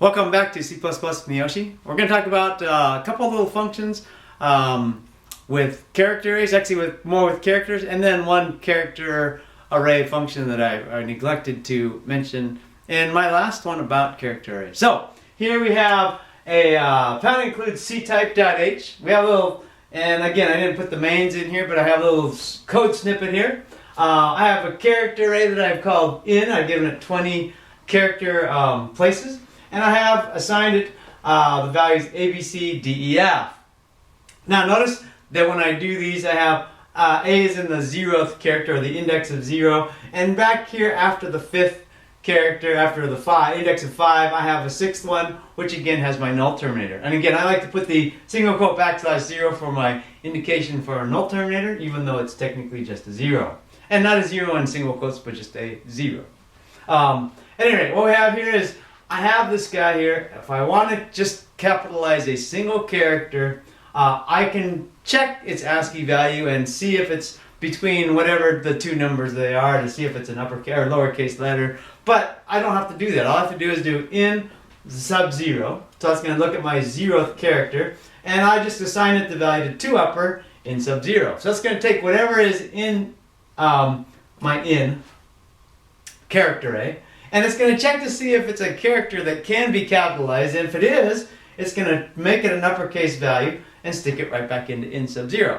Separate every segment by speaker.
Speaker 1: Welcome back to C++ Miyoshi. We're going to talk about a couple of little functions with character arrays, actually with characters, and then one character array function that I neglected to mention in my last one about character arrays. So here we have a pound includes ctype.h. We have a little, and again I didn't put the mains in here, but I have a little code snippet here. I have a character array that I've called in. I've given it 20 character places. And I have assigned it the values A, B, C, D, E, F. Now notice that when I do these, I have A is in the 0th character, or the index of 0. And back here after the 5th character, after the index of 5, I have a 6th one, which again has my null terminator. And again, I like to put the single quote /0 for my indication for a null terminator, even though it's technically just a 0. And not a 0 in single quotes, but just a 0. At any rate, what we have here is I have this guy here. If I want to just capitalize a single character, I can check its ASCII value and see if it's between whatever the two numbers they are to see if it's an uppercase or lowercase letter. But I don't have to do that. All I have to do is do in sub-0. So that's going to look at my 0th character, and I just assign it the value to toupper in sub-0. So that's going to take whatever is in my in character array, and it's going to check to see if it's a character that can be capitalized. And if it is, it's going to make it an uppercase value and stick it right back into in sub-0.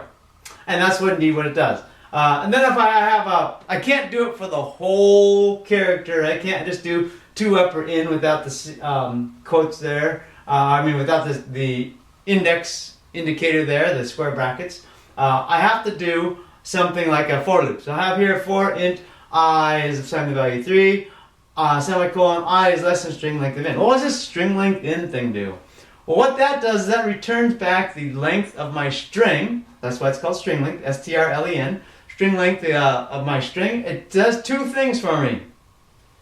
Speaker 1: And that's indeed what it does. And then if I have I can't do it for the whole character. I can't just do toupper in without the quotes there. Without the index indicator there, the square brackets. I have to do something like a for loop. So I have here for int I is assigned the value 3. Semicolon I is less than string length of in. What does this string length in thing do? Well, what that does is that returns back the length of my string. That's why it's called string length, strlen. String length of my string. It does two things for me.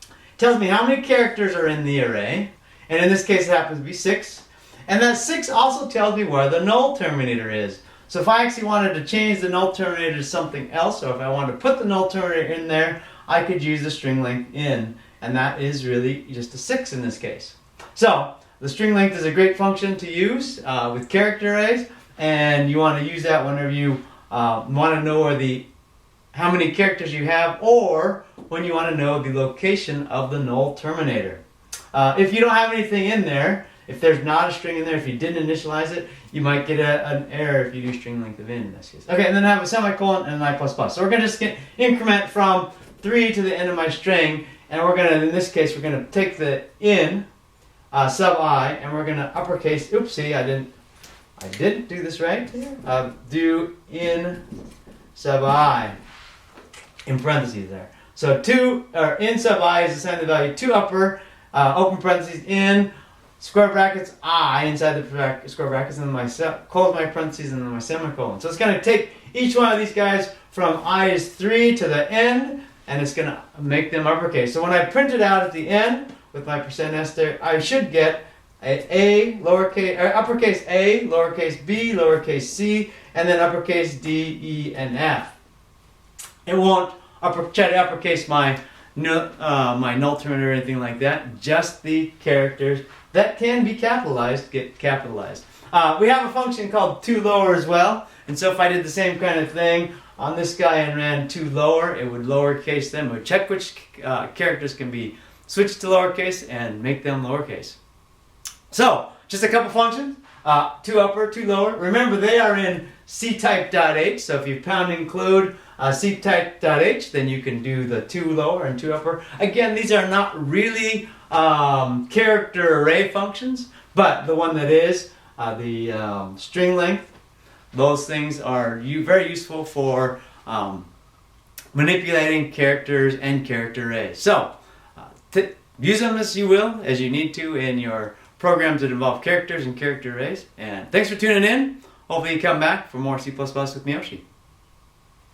Speaker 1: It tells me how many characters are in the array, and in this case it happens to be 6. And that 6 also tells me where the null terminator is. So if I actually wanted to change the null terminator to something else, or if I wanted to put the null terminator in there, I could use the string length in. And that is really just a 6 in this case. So the string length is a great function to use with character arrays, and you want to use that whenever you want to know how many characters you have, or when you want to know the location of the null terminator. If you don't have anything in there, if there's not a string in there, if you didn't initialize it, you might get an error if you do string length of in this case. Okay, and then I have a semicolon and an I++. So we're going to just increment from 3 to the end of my string. And we're going to, in this case, we're going to take the in sub I, and we're going to uppercase. Oopsie, I didn't do this right here. Do in sub I in parentheses there. So in sub I is assigned the value toupper, open parentheses in square brackets I inside the square brackets, and then close my parentheses and then my semicolon. So it's going to take each one of these guys from I is 3 to the end, and it's going to make them uppercase. So when I print it out at the end with my %s there, I should get uppercase A, lowercase b, lowercase c, and then uppercase d, e, and f. It won't try to uppercase my null terminator or anything like that. Just the characters that can be capitalized get capitalized. We have a function called tolower as well, and so if I did the same kind of thing on this guy and ran tolower, it would lowercase them. It would check which characters can be switched to lowercase and make them lowercase. So, just a couple functions. Toupper, tolower. Remember, they are in ctype.h, so if you pound include ctype.h, then you can do the tolower and toupper. Again, these are not really character array functions, but the one that is, the string length, those things are very useful for manipulating characters and character arrays. So, use them as you will, as you need to in your programs that involve characters and character arrays. And thanks for tuning in. Hopefully you come back for more C++ with Miyoshi.